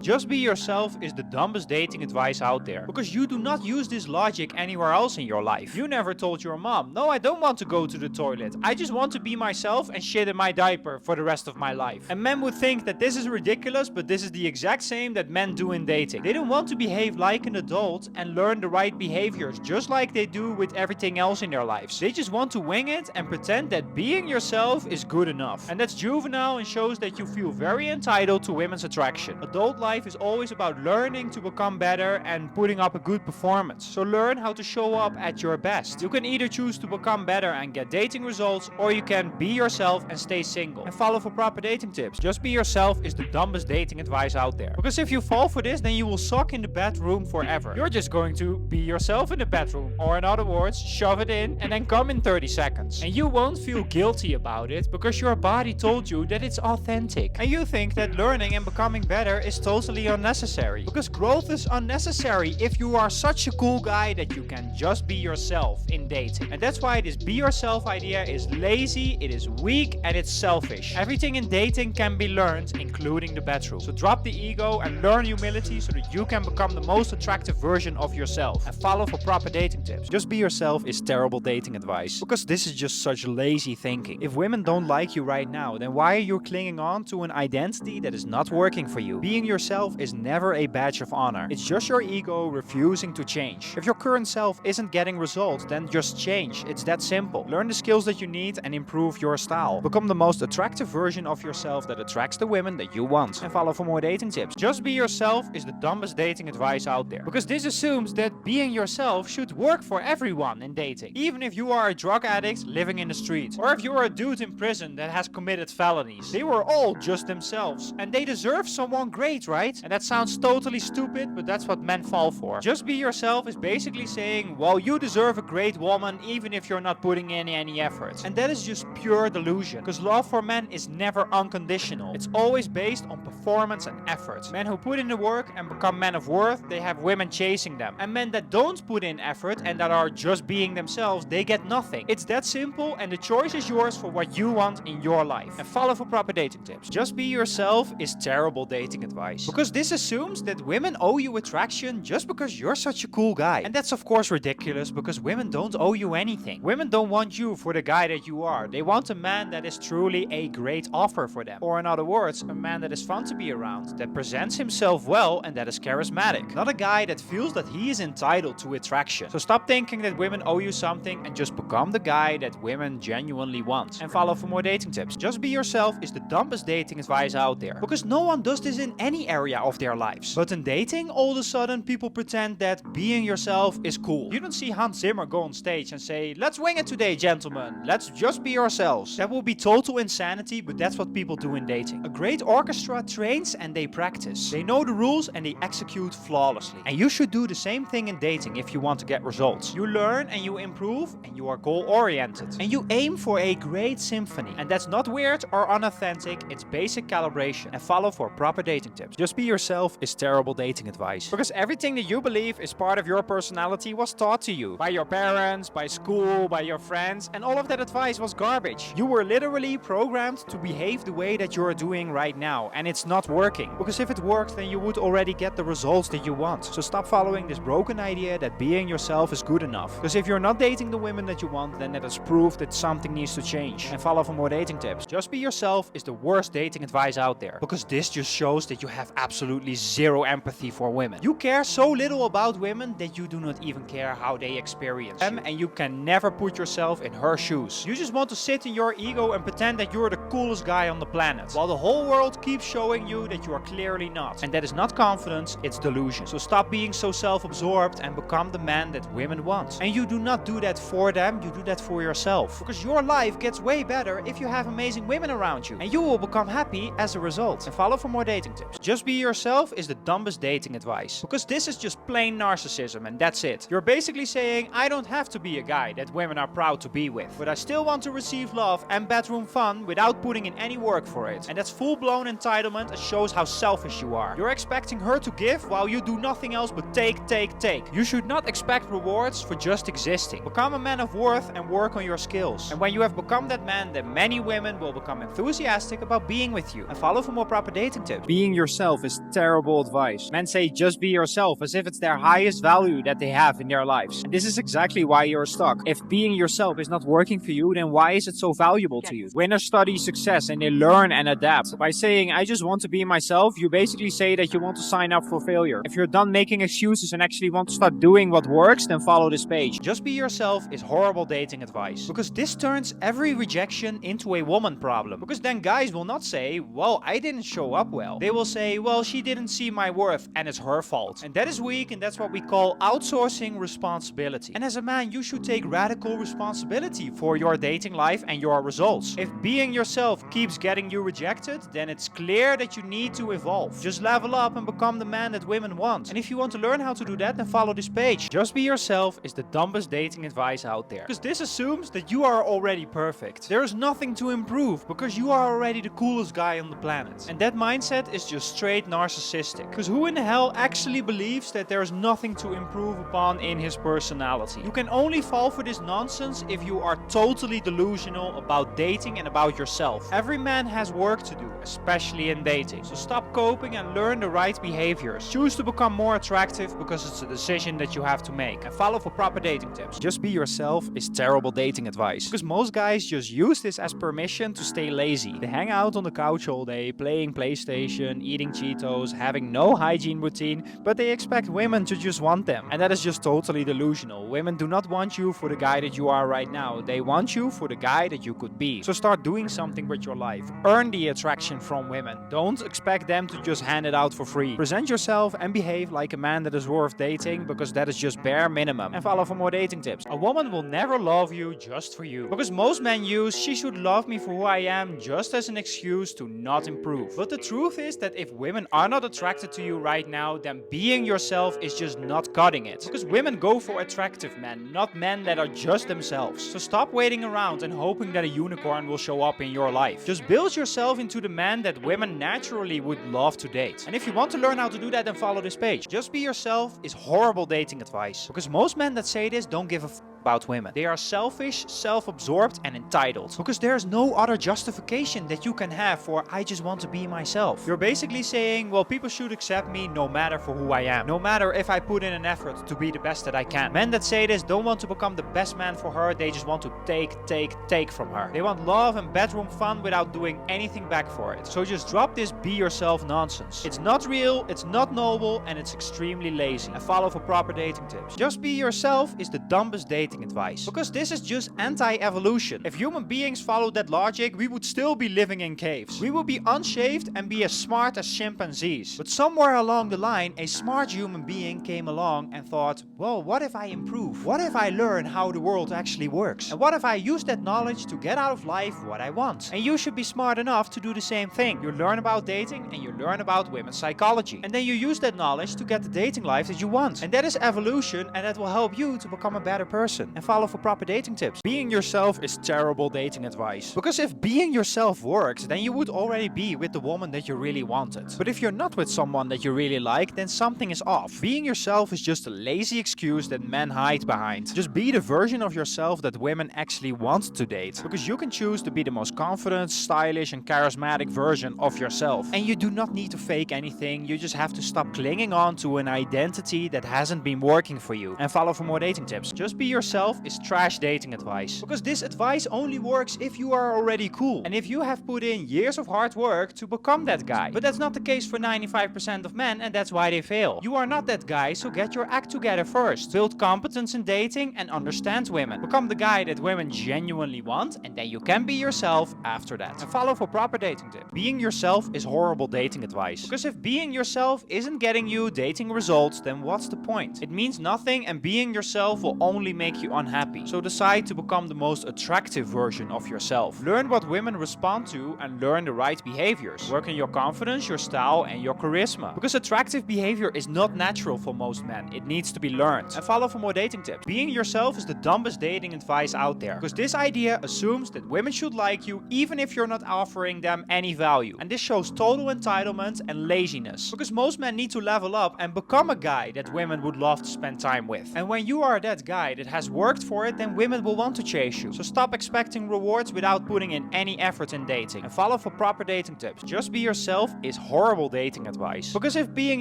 Just be yourself is the dumbest dating advice out there, because you do not use this logic anywhere else in your life. You never told your mom, no, I don't want to go to the toilet. I just want to be myself and shit in my diaper for the rest of my life. And men would think that this is ridiculous, but this is the exact same that men do in dating. They don't want to behave like an adult and learn the right behaviors, just like they do with everything else in their lives. They just want to wing it and pretend that being yourself is good enough. And that's juvenile and shows that you feel very entitled to women's attraction. Adult life is always about learning to become better and putting up a good performance. So learn how to show up at your best. You can either choose to become better and get dating results, or you can be yourself and stay single. And follow for proper dating tips. Just be yourself is the dumbest dating advice out there. Because if you fall for this, then you will suck in the bedroom forever. You're just going to be yourself in the bedroom, or in other words, shove it in and then come in 30 seconds. And you won't feel guilty about it because your body told you that it's authentic. And you think that learning and becoming better is totally unnecessary. Because growth is unnecessary if you are such a cool guy that you can just be yourself in dating. And that's why this be yourself idea is lazy, it is weak, and it's selfish. Everything in dating can be learned, including the bedroom. So drop the ego and learn humility so that you can become the most attractive version of yourself. And follow for proper dating tips. Just be yourself is terrible dating advice. Because this is just such lazy thinking. If women don't like you right now, then why are you clinging on to an identity that is not working for you? Being yourself is never a badge of honor. It's just your ego refusing to change. If your current self isn't getting results, then just change. It's that simple. Learn the skills that you need and improve your style. Become the most attractive version of yourself that attracts the women that you want. And follow for more dating tips. Just be yourself is the dumbest dating advice out there. Because this assumes that being yourself should work for everyone in dating. Even if you are a drug addict living in the street. Or if you are a dude in prison that has committed felonies. They were all just themselves. And they deserve someone great, right? And that sounds totally stupid, but that's what men fall for. Just be yourself is basically saying, well, you deserve a great woman even if you're not putting in any effort. And that is just pure delusion. Because love for men is never unconditional. It's always based on performance and effort. Men who put in the work and become men of worth, they have women chasing them. And men that don't put in effort and that are just being themselves, they get nothing. It's that simple, and the choice is yours for what you want in your life. And follow for proper dating tips. Just be yourself is terrible dating advice. Because this assumes that women owe you attraction just because you're such a cool guy. And that's of course ridiculous, because women don't owe you anything. Women don't want you for the guy that you are. They want a man that is truly a great offer for them. Or in other words, a man that is fun to be around, that presents himself well, and that is charismatic. Not a guy that feels that he is entitled to attraction. So stop thinking that women owe you something and just become the guy that women genuinely want. And follow for more dating tips. Just be yourself is the dumbest dating advice out there. Because no one does this in any area of their lives. But in dating, all of a sudden people pretend that being yourself is cool. You don't see Hans Zimmer go on stage and say, let's wing it today, gentlemen. Let's just be ourselves. That will be total insanity, but that's what people do in dating. A great orchestra trains and they practice. They know the rules and they execute flawlessly. And you should do the same thing in dating if you want to get results. You learn and you improve and you are goal-oriented. And you aim for a great symphony. And that's not weird or unauthentic, it's basic calibration. And follow for proper dating tips. Just be yourself is terrible dating advice. Because everything that you believe is part of your personality was taught to you. By your parents, by school, by your friends, and all of that advice was garbage. You were literally programmed to behave the way that you're doing right now, and it's not working. Because if it worked, then you would already get the results that you want. So stop following this broken idea that being yourself is good enough. Because if you're not dating the women that you want, then that is proof that something needs to change. And follow for more dating tips. Just be yourself is the worst dating advice out there. Because this just shows that you have absolutely zero empathy for women. You care so little about women that you do not even care how they experience them, and you can never put yourself in her shoes. You just want to sit in your ego and pretend that you're the coolest guy on the planet, while the whole world keeps showing you that you are clearly not. And that is not confidence, it's delusion. So stop being so self-absorbed and become the man that women want. And you do not do that for them, you do that for yourself. Because your life gets way better if you have amazing women around you, and you will become happy as a result. And follow for more dating tips. Just be yourself is the dumbest dating advice. Because this is just plain narcissism, and that's it. You're basically saying, I don't have to be a guy that women are proud to be with, but I still want to receive love and bedroom fun without putting in any work for it. And that's full-blown entitlement and shows how selfish you are. You're expecting her to give while you do nothing else but take, take, take. You should not expect rewards for just existing. Become a man of worth and work on your skills. And when you have become that man, then many women will become enthusiastic about being with you. And follow for more proper dating tips. Being yourself yourself is terrible advice. Men say just be yourself as if it's their highest value that they have in their lives. And this is exactly why you're stuck. If being yourself is not working for you, then why is it so valuable to you? Winners study success and they learn and adapt. By saying, I just want to be myself, you basically say that you want to sign up for failure. If you're done making excuses and actually want to start doing what works, then follow this page. Just be yourself is horrible dating advice. Because this turns every rejection into a woman problem. Because then guys will not say, well, I didn't show up well. They will say, well, she didn't see my worth and it's her fault. And that is weak, and that's what we call outsourcing responsibility. And as a man, you should take radical responsibility for your dating life and your results. If being yourself keeps getting you rejected, then it's clear that you need to evolve. Just level up and become the man that women want. And if you want to learn how to do that, then follow this page. Just be yourself is the dumbest dating advice out there. Because this assumes that you are already perfect. There is nothing to improve because you are already the coolest guy on the planet. And that mindset is just straight narcissistic. Because who in the hell actually believes that there is nothing to improve upon in his personality? You can only fall for this nonsense if you are totally delusional about dating and about yourself. Every man has work to do, especially in dating. So stop coping and learn the right behaviors. Choose to become more attractive because it's a decision that you have to make. And follow for proper dating tips. Just be yourself is terrible dating advice. Because most guys just use this as permission to stay lazy. They hang out on the couch all day, playing PlayStation, eating Cheetos, having no hygiene routine, but they expect women to just want them. And that is just totally delusional. Women do not want you for the guy that you are right now. They want you for the guy that you could be. So start doing something with your life. Earn the attraction from women. Don't expect them to just hand it out for free. Present yourself and behave like a man that is worth dating, because that is just bare minimum. And follow for more dating tips. A woman will never love you just for you. Because most men use, she should love me for who I am, just as an excuse to not improve. But the truth is that if women are not attracted to you right now, then being yourself is just not cutting it. Because women go for attractive men, not men that are just themselves. So stop waiting around and hoping that a unicorn will show up in your life. Just build yourself into the man that women naturally would love to date. And if you want to learn how to do that, then follow this page. Just be yourself is horrible dating advice. Because most men that say this don't give a about women. They are selfish, self-absorbed and entitled. Because there's no other justification that you can have for I just want to be myself. You're basically saying, well, people should accept me no matter for who I am. No matter if I put in an effort to be the best that I can. Men that say this don't want to become the best man for her. They just want to take from her. They want love and bedroom fun without doing anything back for it. So just drop this be yourself nonsense. It's not real, it's not noble, and it's extremely lazy. And follow for proper dating tips. Just be yourself is the dumbest dating advice. Because this is just anti-evolution. If human beings followed that logic, we would still be living in caves. We would be unshaved and be as smart as chimpanzees. But somewhere along the line, a smart human being came along and thought, well, what if I improve? What if I learn how the world actually works? And what if I use that knowledge to get out of life what I want? And you should be smart enough to do the same thing. You learn about dating and you learn about women's psychology. And then you use that knowledge to get the dating life that you want. And that is evolution, and that will help you to become a better person. And follow for proper dating tips. Being yourself is terrible dating advice. Because if being yourself works, then you would already be with the woman that you really wanted. But if you're not with someone that you really like, then something is off. Being yourself is just a lazy excuse that men hide behind. Just be the version of yourself that women actually want to date. Because you can choose to be the most confident, stylish and charismatic version of yourself. And you do not need to fake anything. You just have to stop clinging on to an identity that hasn't been working for you. And follow for more dating tips. Just be yourself is trash dating advice. Because this advice only works if you are already cool. And if you have put in years of hard work to become that guy. But that's not the case for 95% of men, and that's why they fail. You are not that guy, so get your act together first. Build competence in dating and understand women. Become the guy that women genuinely want, and then you can be yourself after that. And follow for proper dating tips. Being yourself is horrible dating advice. Because if being yourself isn't getting you dating results, then what's the point? It means nothing, and being yourself will only make you unhappy. So decide to become the most attractive version of yourself. Learn what women respond to and learn the right behaviors. Work on your confidence, your style and your charisma. Because attractive behavior is not natural for most men. It needs to be learned. And follow for more dating tips. Being yourself is the dumbest dating advice out there. Because this idea assumes that women should like you even if you're not offering them any value. And this shows total entitlement and laziness. Because most men need to level up and become a guy that women would love to spend time with. And when you are that guy that has just worked for it, then women will want to chase you. So stop expecting rewards without putting in any effort in dating. And follow for proper dating tips. Just be yourself is horrible dating advice. Because if being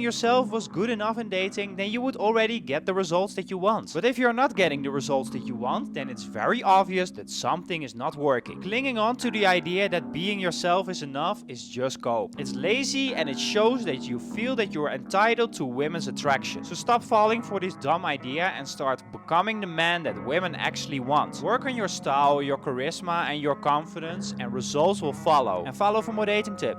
yourself was good enough in dating, then you would already get the results that you want. But if you're not getting the results that you want, then it's very obvious that something is not working. Clinging on to the idea that being yourself is enough is just cope. It's lazy and it shows that you feel that you're entitled to women's attraction. So stop falling for this dumb idea and start becoming the man that women actually want. Work on your style, your charisma and your confidence, and results will follow. And follow for more dating tips.